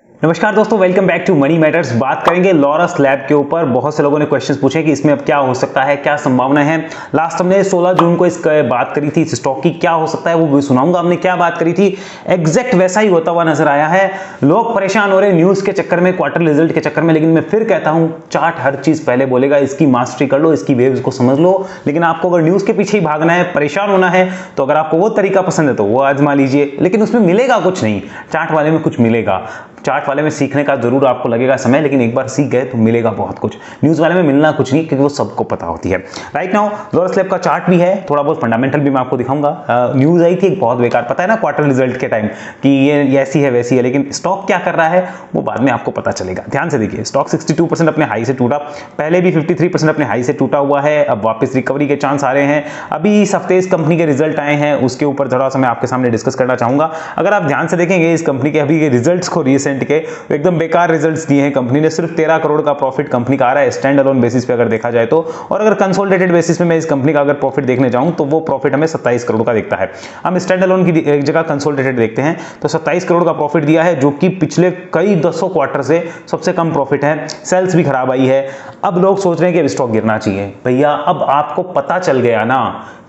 नमस्कार दोस्तों, welcome back to money matters. बात करेंगे लॉरस लैब के ऊपर। बहुत से लोगों ने क्वेश्चंस पूछे कि इसमें अब क्या हो सकता है, क्या संभावना है। लास्ट हमने 16 जून को इस बात करी थी, इस स्टॉक की क्या हो सकता है वो भी सुनाऊंगा। हमने क्या बात करी थी एग्जैक्ट वैसा ही होता हुआ नजर आया है। लोग परेशान हो रहे हैं न्यूज के चक्कर में, क्वार्टर रिजल्ट के चक्कर में, लेकिन मैं फिर कहता हूं चार्ट हर चीज पहले बोलेगा। इसकी मास्टरी कर लो, इसकी वेव्स को समझ लो। लेकिन आपको अगर न्यूज के पीछे ही भागना है, परेशान होना है, तो अगर आपको वो तरीका पसंद है तो वो आजमा लीजिए, लेकिन उसमें मिलेगा कुछ नहीं। चार्ट वाले में कुछ मिलेगा, चार्ट वाले में सीखने का जरूर आपको लगेगा समय, लेकिन एक बार सीख गए तो मिलेगा बहुत कुछ। न्यूज वाले में मिलना कुछ नहीं, क्योंकि वो सबको पता होती है। राइट नाउ लॉरस लैब का चार्ट भी है, थोड़ा बहुत फंडामेंटल भी मैं आपको दिखाऊंगा। न्यूज आई थी एक बहुत बेकार, पता है ना, क्वार्टर रिजल्ट के टाइम कि ये ऐसी है वैसी है, लेकिन स्टॉक क्या कर रहा है वो बाद में आपको पता चलेगा। ध्यान से देखिए, स्टॉक 62% अपने हाई से टूटा, पहले भी 53% अपने हाई से टूटा हुआ है। अब वापस रिकवरी के चांस आ रहे हैं। अभी इस हफ्ते इस कंपनी के रिजल्ट आए हैं, उसके ऊपर थोड़ा सा मैं आपके सामने डिस्कस करना चाहूंगा। अगर आप ध्यान से देखेंगे इस कंपनी के अभी के रिजल्ट्स को, रिसेंट के एकदम बेकार रिजल्ट्स दिए हैं कंपनी ने। सिर्फ 13 करोड़ का प्रॉफिट कंपनी का आ रहा है स्टैंड अलोन बेसिस पे अगर देखा जाए तो। और अगर कंसोलिडेटेड बेसिस पे मैं इस कंपनी का अगर प्रॉफिट देखने जाऊं तो वो प्रॉफिट हमें 27 करोड़ का दिखता है। हम स्टैंड अलोन की एक जगह कंसोलिडेटेड देखते हैं तो 27 करोड़ का प्रॉफिट दिया है, जो कि पिछले कई दसों क्वार्टर से सबसे कम प्रॉफिट है। सेल्स भी खराब आई है। अब लोग सोच रहे हैं कि अब स्टॉक गिरना चाहिए। भैया अब आपको पता चल गया ना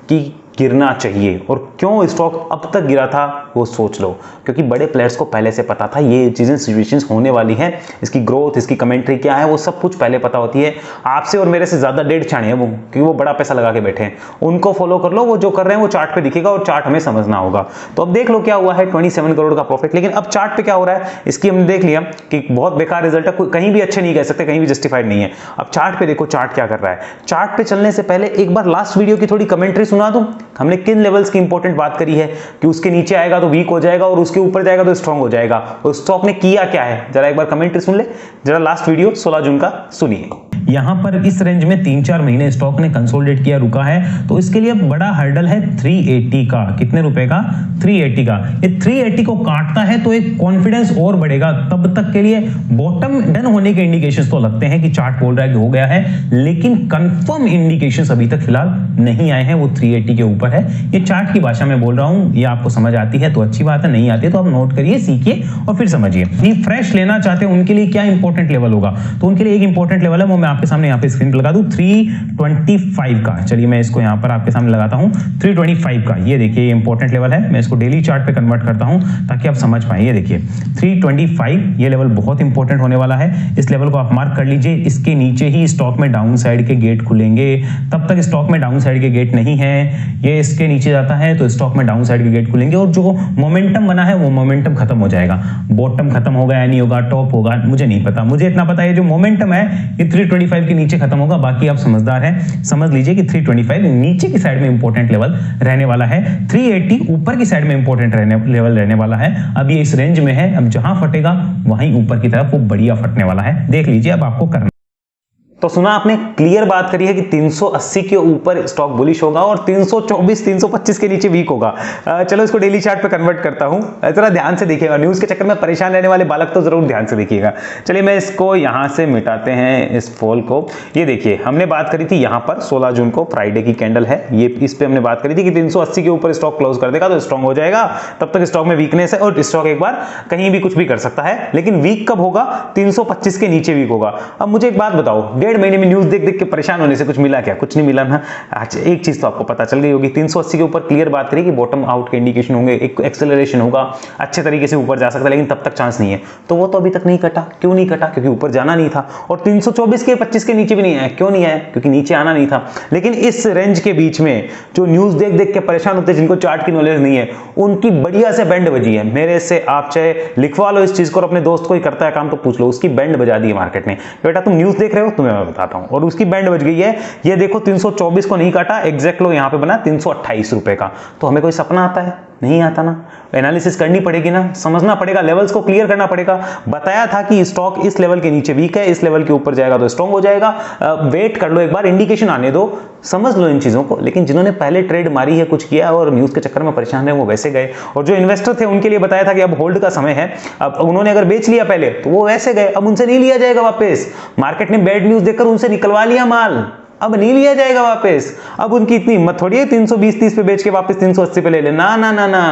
कि गिरना चाहिए, और क्यों स्टॉक अब तक गिरा था वो सोच लो। क्योंकि बड़े प्लेयर्स को पहले से पता था ये चीजें, सिचुएशंस होने वाली हैं, इसकी ग्रोथ, इसकी कमेंट्री क्या है, वो सब कुछ पहले पता होती है। आपसे और मेरे से ज्यादा डेढ़ छाने हैं वो, क्योंकि वो बड़ा पैसा लगा के बैठे हैं। उनको फॉलो कर लो, वो जो कर रहे हैं वो चार्ट पे दिखेगा और चार्ट हमें समझना होगा। तो अब देख लो क्या हुआ है, 27 करोड़ का प्रॉफिट। लेकिन अब चार्ट पे क्या हो रहा है इसकी हमने देख लिया कि बहुत बेकार रिजल्ट है, कहीं भी अच्छे नहीं कह सकते, कहीं भी जस्टिफाइड नहीं है। अब चार्ट पे देखो चार्ट क्या कर रहा है। चार्ट पे चलने से पहले एक बार लास्ट वीडियो की थोड़ी कमेंट्री सुना दूं। हमने किन लेवल्स की इंपॉर्टेंट बात करी है कि उसके नीचे आएगा तो वीक हो जाएगा और उसके ऊपर जाएगा तो स्ट्रांग हो जाएगा। और स्टॉक ने किया क्या है जरा एक बार कमेंट्री सुन ले। जरा लास्ट वीडियो 16 जून का सुनिए। यहां पर इस रेंज में 3-4 महीने स्टॉक ने कंसोलिडेट किया, रुका है, तो इसके लिए बड़ा हर्डल है 380 का। कितने रुपए का? 380 का। ये 380 को काटता है तो एक कॉन्फिडेंस और बढ़ेगा। तब तक के लिए बॉटम डन होने के इंडिकेशंस तो लगते हैं कि चार्ट बोल रहा है कि हो गया है, लेकिन कंफर्म इंडिकेशंस अभी तक फिलहाल नहीं आए हैं। वो 380 के ऊपर है। ये चार्ट की भाषा में बोल रहा हूं, ये आपको समझ आती है तो अच्छी बात है, नहीं आती है तो आप नोट करिए, सीखिए और फिर समझिए। रिफ्रेश लेना चाहते हैं उनके लिए क्या इंपॉर्टेंट लेवल होगा, तो उनके लिए एक इंपॉर्टेंट लेवल है, वो मैं आपके सामने यहाँ पे स्क्रीन पे लगा दूं, 325 का। चलिए मैं इसको यहाँ पर आपके सामने लगाता हूँ, 325 का। ये देखिए ये इंपॉर्टेंट लेवल है। मैं इसको डेली चार्ट पे कन्वर्ट करता हूँ ताकि आप समझ पाए। ये देखिए 325, ये लेवल बहुत इंपॉर्टेंट होने वाला है। इस लेवल को आप मार्क कर लीजिए। इसके नीचे ही स्टॉक में डाउन साइड के गेट खुलेंगे। तब तक स्टॉक में डाउन साइड के गेट नहीं है। ये इसके नीचे जाता है तो स्टॉक में डाउन साइड के गेट खुलेंगे, और जो मोमेंटम बना है वो मोमेंटम खत्म हो जाएगा। बॉटम खत्म होगा या नहीं होगा, टॉप होगा, मुझे नहीं पता। मुझे इतना पता है जो मोमेंटम है ये 325 के नीचे खत्म होगा। बाकी आप समझदार हैं, समझ लीजिए कि 325 नीचे की साइड में इंपॉर्टेंट लेवल रहने वाला है। 380 ऊपर की साइड में इंपॉर्टेंट लेवल रहने वाला है। अब ये इस रेंज में है, अब जहां फटेगा वहीं ऊपर की तरफ वो बढ़िया फटने वाला है। देख लीजिए अब आपको करना। तो सुना आपने, क्लियर बात करी है कि 380 के ऊपर स्टॉक बुलिश होगा और 324 325 के नीचे वीक होगा। चलो इसको डेली चार्ट पे कन्वर्ट करता हूं, जरा ध्यान से देखिएगा। न्यूज के चक्कर में परेशान रहने वाले बालक तो जरूर ध्यान से देखिएगा। चलिए मैं इसको यहां से मिटाते हैं, इस फॉल को। ये देखिए हमने बात करी थी यहां पर 16 जून को, फ्राइडे की कैंडल है ये, इस पे हमने बात करी थी कि 380 के ऊपर स्टॉक क्लोज कर देगा तो स्ट्रांग हो जाएगा। तब तक स्टॉक में वीकनेस है और स्टॉक एक बार कहीं भी कुछ भी कर सकता है, लेकिन वीक कब होगा? 325 के नीचे वीक होगा। अब मुझे एक बात बताओ, 1.5 महीने में न्यूज देख के परेशान होने से कुछ मिला क्या? कुछ नहीं मिला ना। अच्छा एक चीज तो आपको पता चल गई होगी, 380 के ऊपर क्लियर बात करी कि बॉटम आउट के इंडिकेशन होंगे, एक एक्सेलरेशन होगा, अच्छे तरीके से ऊपर जा सकता है, लेकिन तब तक चांस नहीं है। तो वो तो अभी तक नहीं कटा। क्यों नहीं कटा? क्योंकि ऊपर जाना नहीं था। और 324 के 25 के नीचे भी नहीं आया। क्यों नहीं आया? क्योंकि नीचे आना नहीं था। लेकिन इस रेंज के बीच में जो न्यूज देख देख के परेशान होते हैं, जिनको चार्ट की नॉलेज नहीं है, उनकी बढ़िया से बैंड बजी है। मेरे से आप चाहे लिखवा लो इस चीज को और अपने दोस्त कोई करता है काम तो पूछ लो, उसकी बैंड बजा दी है मार्केट ने। बेटा तुम न्यूज देख रहे हो, तुम्हें मैं बताता हूं, और उसकी बैंड बज गई है। ये देखो 324 को नहीं काटा, एग्जैक्ट लो यहां पे बना 328 रुपए का। तो हमें कोई सपना आता है? नहीं आता ना। एनालिसिस करनी पड़ेगी ना, समझना पड़ेगा, लेवल्स को क्लियर करना पड़ेगा। बताया था कि स्टॉक इस लेवल के नीचे वीक है, इस लेवल के ऊपर जाएगा तो स्ट्रांग हो जाएगा। वेट कर लो एक बार, इंडिकेशन आने दो, समझ लो इन चीजों को। लेकिन जिन्होंने पहले ट्रेड मारी है, कुछ किया और न्यूज के चक्कर में परेशान है, वो वैसे गए। और जो इन्वेस्टर थे उनके लिए बताया था कि अब होल्ड का समय है, अब उन्होंने अगर बेच लिया पहले तो वो वैसे गए, अब उनसे नहीं लिया जाएगा वापस। मार्केट ने बैड न्यूज देखकर उनसे निकलवा लिया माल। अब नहीं लिया जाएगा वापस। अब उनकी इतनी हिम्मत थोड़ी है 320-30 पे बेच के वापस 380 पे ले लेना, ना ना ना,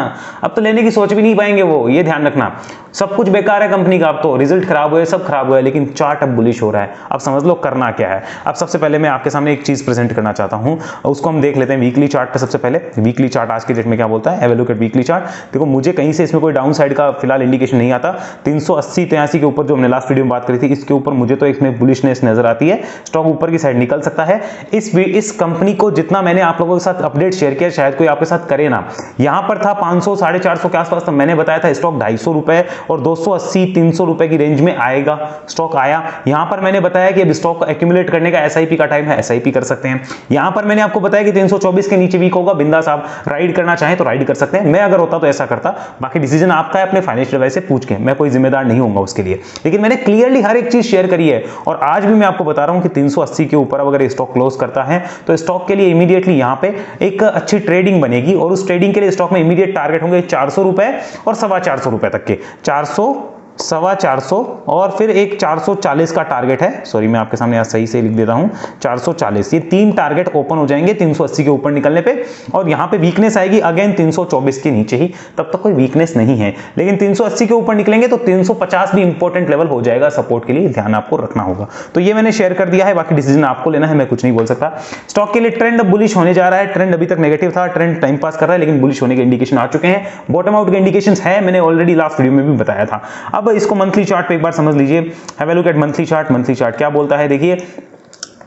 अब तो लेने की सोच भी नहीं पाएंगे वो, ये ध्यान रखना। सब कुछ बेकार है कंपनी का, अब तो रिजल्ट खराब हुए, सब खराब हुआ है, लेकिन चार्ट अब बुलिश हो रहा है। अब समझ लो करना क्या है। अब सबसे पहले मैं आपके सामने एक चीज प्रेजेंट करना चाहता हूं, उसको हम देख लेते हैं वीकली चार्ट पे। सबसे पहले वीकली चार्ट आज के डेट में क्या बोलता है, have a look at weekly chart. देखो मुझे कहीं से इसमें कोई डाउन साइड का फिलहाल इंडिकेशन नहीं आता। 380-83 के ऊपर जो हमने लास्ट वीडियो में बात करी थी, इसके ऊपर मुझे तो इसमें बुलिशनेस नजर आती है, स्टॉक ऊपर की साइड निकल सकता है। इस कंपनी को जितना मैंने आप लोगों के साथ अपडेट शेयर किया, शायद कोई आपके साथ करे ना। यहां पर था 500 450 के आसपास, तो मैंने बताया था स्टॉक 250 रुपए और 280-300 रुपए की रेंज में आएगा। स्टॉक आया। यहां पर मैंने बताया कि अब स्टॉक को एक्यूमुलेट करने का एसआईपी का टाइम है, एसआईपी कर सकते हैं। यहां पर मैंने आपको बताया कि 324 के नीचे वीक होगा, बिंदास आप राइड करना चाहें तो राइड कर सकते हैं। मैं अगर होता तो ऐसा करता, बाकी डिसीजन आपका है, अपने फाइनेंशियल एडवाइस से पूछ के, मैं कोई जिम्मेदार नहीं होऊंगा उसके लिए। लेकिन मैंने क्लियरली हर एक चीज शेयर करी है, और आज भी मैं आपको बता रहा हूं कि 380 के ऊपर अगर स्टॉक क्लोज करता है तो स्टॉक के लिए इमीडिएटली यहां पे एक अच्छी ट्रेडिंग बनेगी, और उस ट्रेडिंग के लिए स्टॉक में इमीडिएट टारगेट होंगे 400 रुपए और 425 रुपए तक के, 400, 425 और फिर एक 440 का टारगेट है। सॉरी मैं आपके सामने सही से लिख देता हूं, 440। ये तीन टारगेट ओपन हो जाएंगे 380 के ऊपर निकलने पे, और यहां पे वीकनेस आएगी अगेन 324 के नीचे ही, तब तक कोई वीकनेस नहीं है। लेकिन 380 के ऊपर निकलेंगे तो 350 भी इंपॉर्टेंट लेवल हो जाएगा सपोर्ट के लिए, ध्यान आपको रखना होगा। तो ये मैंने शेयर कर दिया है, बाकी डिसीजन आपको लेना है, मैं कुछ नहीं बोल सकता। स्टॉक के लिए ट्रेंड अब बुलिश होने जा रहा है। ट्रेंड अभी तक नेगेटिव था, ट्रेंड टाइम पास कर रहा है, लेकिन बुलिश होने के इंडिकेशन आ चुके हैं। बॉटम आउट के इंडिकेशंस है, मैंने ऑलरेडी लास्ट वीडियो में भी बताया था। अब इसको मंथली चार्ट पे एक बार समझ लीजिए। Have a look at monthly chart. Monthly chart क्या बोलता है, देखिए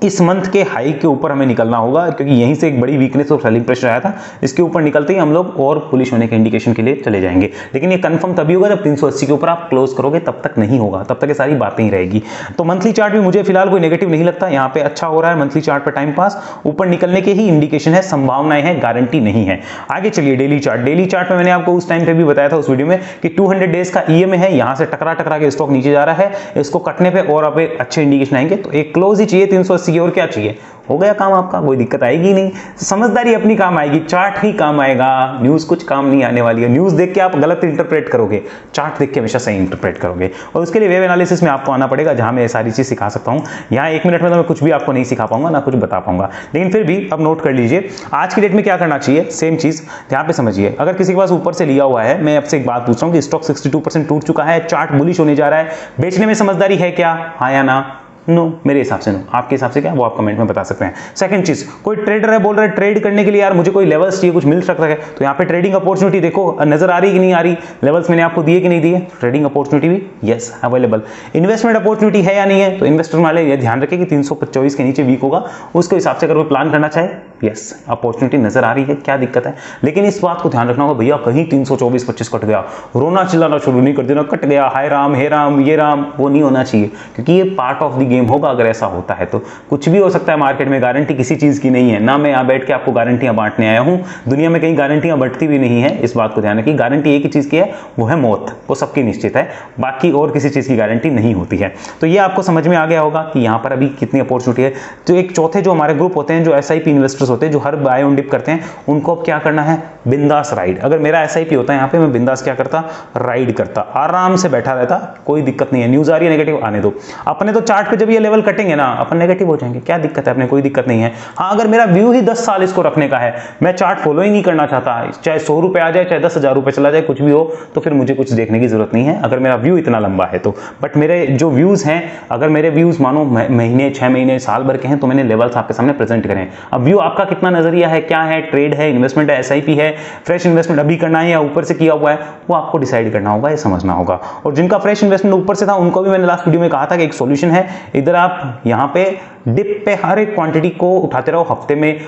इस मंथ के हाई के ऊपर हमें निकलना होगा, क्योंकि यहीं से एक बड़ी वीकनेस और सेलिंग प्रेशर आया था। इसके ऊपर निकलते ही हम लोग और पुलिश होने के इंडिकेशन के लिए चले जाएंगे, लेकिन ये कंफर्म तभी होगा जब 380 के ऊपर आप क्लोज करोगे, तब तक नहीं होगा, तब तक ये सारी बातें ही रहेगी। तो मंथली चार्ट भी मुझे फिलहाल कोई नेगेटिव नहीं लगता, यहाँ पे अच्छा हो रहा है मंथली चार्ट पर टाइम पास, ऊपर निकलने के ही इंडिकेशन है, संभावनाएं हैं, गारंटी नहीं है। आगे चलिए डेली चार्ट। डेली चार्ट में मैंने आपको उस टाइम पे भी बताया था उस वीडियो में कि 200 डेज का ईएमए है, यहां से टकरा टकरा के स्टॉक नीचे जा रहा है, इसको कटने पे और आप अच्छे इंडिकेशन आएंगे, तो एक क्लोज ही चाहिए 380 की, और क्या चाहिए, हो गया काम आपका, कोई दिक्कत आएगी नहीं। समझदारी अपनी काम आएगी, चार्ट ही काम आएगा, न्यूज कुछ काम नहीं आने वाली है। न्यूज देख के आप गलत इंटरप्रेट करोगे, चार्ट देख के हमेशा सही इंटरप्रेट करोगे, और उसके लिए वेब एनालिसिस में आपको आना पड़ेगा, जहां मैं ये सारी चीज सिखा सकता हूं। यहाँ 1 मिनट में तो मैं कुछ भी आपको नहीं सिखा पाऊंगा, ना कुछ बता पाऊंगा, लेकिन फिर भी अब नोट कर लीजिए आज की डेट में क्या करना चाहिए। सेम चीज ध्यान पे समझिए। अगर किसी के पास ऊपर से लिया हुआ है, मैं आपसे एक बात पूछ रहा हूं कि स्टॉक 62% टूट चुका है, चार्ट बुलिश होने जा रहा है, बेचने में समझदारी है क्या, हाँ या ना? नो, मेरे हिसाब से नो। आपके हिसाब से क्या, वो आप कमेंट में बता सकते हैं। सेकंड चीज, कोई ट्रेडर है, बोल रहा है ट्रेड करने के लिए यार मुझे कोई लेवल्स चाहिए, कुछ मिल सकता है, तो यहाँ पे ट्रेडिंग अपॉर्चुनिटी देखो नजर आ रही कि नहीं आ रही, लेवल्स मैंने आपको दिए कि नहीं दिए, ट्रेडिंग अपॉर्चुनिटी भी यस अवेलेबल। इन्वेस्टमेंट अपॉर्चुनिटी है या नहीं है, तो इन्वेस्टर वाले ये ध्यान रखें कि 324 के नीचे वीक होगा, उसके हिसाब से अगर वो प्लान करना चाहे, यस अपॉर्चुनिटी नजर आ रही है, क्या दिक्कत है। लेकिन इस बात को ध्यान रखना होगा, भैया कहीं 324-25 कट गया, रोना चिल्लाना शुरू नहीं कर देना, कट गया, हाय राम, हे राम, ये राम, वो नहीं होना चाहिए, क्योंकि ये पार्ट ऑफ द गेम होगा। अगर ऐसा होता है तो कुछ भी हो सकता है मार्केट में, गारंटी किसी चीज की नहीं है ना। मैं यहां बैठ के आपको गारंटियां बांटने आया हूं, दुनिया में कहीं गारंटियां बढ़ती भी नहीं है, इस बात को ध्यान रखिए। गारंटी एक ही चीज की है, वो है मौत, वो सबकी निश्चित है, बाकी और किसी चीज की गारंटी नहीं होती है। तो ये आपको समझ में आ गया होगा कि यहां पर अभी कितनी अपॉर्चुनिटी है। तो एक चौथे जो हमारे ग्रुप होते हैं, जो एसआईपी इन्वेस्टर्स होते हैं, जो हर बाय ऑन डिप करते हैं, उनको अब क्या करना है, बिंदास राइड। अगर मेरा एसआईपी होता है यहाँ पे, मैं बिंदास क्या करता, राइड करता, आराम से बैठा रहता, कोई दिक्कत नहीं है। न्यूज आ रही है नेगेटिव, आने दो। अपने तो चार्ट पे जब ये लेवल कटेंगे ना, अपन नेगेटिव हो जाएंगे, क्या दिक्कत है, अपने कोई दिक्कत नहीं है। हाँ अगर मेरा व्यू ही 10 साल इसको रखने का है, मैं चार्ट फॉलो ही नहीं करना चाहता, चाहे 100 रुपए आ जाए, चाहे 10,000 रुपए चला जाए, कुछ भी हो, तो फिर मुझे कुछ देखने की जरूरत नहीं है, अगर मेरा व्यू इतना लंबा है तो। बट मेरे जो व्यूज हैं, अगर मेरे व्यूज मानो महीने, 6 महीने, साल भर के हैं, तो मैंने लेवल्स आपके सामने प्रेजेंट करें। अब व्यू आपका कितना नजरिया है, क्या है, ट्रेड है, इन्वेस्टमेंट है, एसआईपी है, फ्रेश इन्वेस्टमेंट अभी करना है या ऊपर से किया हुआ है, वो आपको डिसाइड करना होगा, ये समझना होगा। और जिनका फ्रेश इन्वेस्टमेंट ऊपर से था, उनको भी मैंने लास्ट वीडियो में कहा था कि एक सॉल्यूशन है, इधर आप यहाँ पे डिप पे हर एक क्वांटिटी को उठाते रहो, हफ्ते में,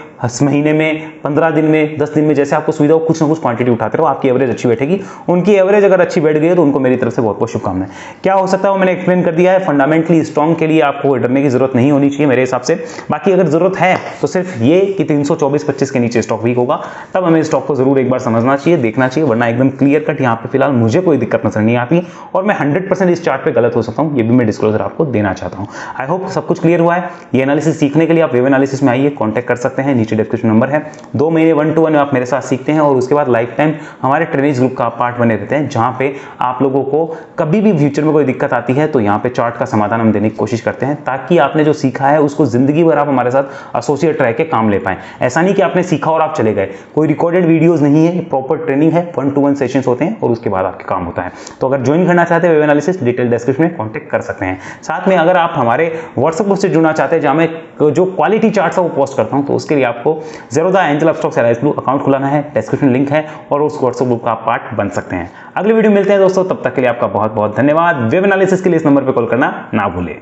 महीने में, 15 दिन में, 10 दिन में, जैसे आपको सुविधा हो, कुछ ना कुछ क्वांटिटी उठाते रहो, आपकी एवरेज अच्छी बैठेगी। उनकी एवरेज अगर अच्छी बैठ गई है तो उनको मेरी तरफ से बहुत बहुत शुभकामनाएं। क्या हो सकता है वो मैंने एक्सप्लेन कर दिया है। फंडामेंटली स्ट्रॉन्ग के लिए आपको डरने की जरूरत नहीं होनी चाहिए मेरे हिसाब से। बाकी अगर जरूरत है तो सिर्फ ये कि 324-25 के नीचे स्टॉक वीक होगा, तब हमें स्टॉक को जरूर एक बार समझना चाहिए, देखना चाहिए, वरना एकदम क्लियर कट यहाँ पे फिलहाल मुझे कोई दिक्कत नजर नहीं आती, और मैं 100% इस चार्ट पे गलत हो सकता हूँ, ये भी मैं डिस्क्लोजर आपको देना चाहता हूँ। आई होप सब कुछ क्लियर हुआ है। ये एनालिसिस सीखने के लिए आप वेब एनालिसिस में आइए, कॉन्टैक्ट कर सकते हैं, नीचे डिस्क्रिप्शन नंबर है। 2 महीने 1-to-1 आप मेरे साथ सीखते हैं और उसके बाद लाइफ टाइम हमारे ट्रेनिंग्स ग्रुप का पार्ट बने रहते हैं, जहां पे आप लोगों को कभी भी फ्यूचर में कोई दिक्कत आती है तो यहाँ पे चार्ट का समाधान हम देने की कोशिश करते हैं, ताकि आपने जो सीखा है उसको जिंदगी भर आप हमारे साथ एसोसिएट रह के काम ले पाएं। ऐसा नहीं कि आपने सीखा और आप चले गए, कोई रिकॉर्डेड वीडियोस नहीं है, प्रॉपर ट्रेनिंग है, 1-to-1 सेशंस होते हैं और उसके बाद आपके काम होता है। तो अगर ज्वाइन करना चाहते हैं वेब एनालिसिस, डिटेल डिस्क्रिप्शन में कॉन्टैक्ट कर सकते हैं। साथ में अगर आप हमारे व्हाट्सएप ग्रुप से जुड़ना चाहते हैं, जहां मैं जो क्वालिटी चार्ट्स है वो पोस्ट करता हूं, तो उसके लिए आपको Zerodha angel Upstox alias blue account खुलाना है, डिस्क्रिप्शन लिंक है और उस व्हाट्सएप ग्रुप का आप पार्ट बन सकते हैं। अगले वीडियो मिलते हैं दोस्तों, तब तक के लिए आपका बहुत बहुत धन्यवाद। वेब एनालिसिस के लिए इस नंबर पर कॉल करना ना भूलें।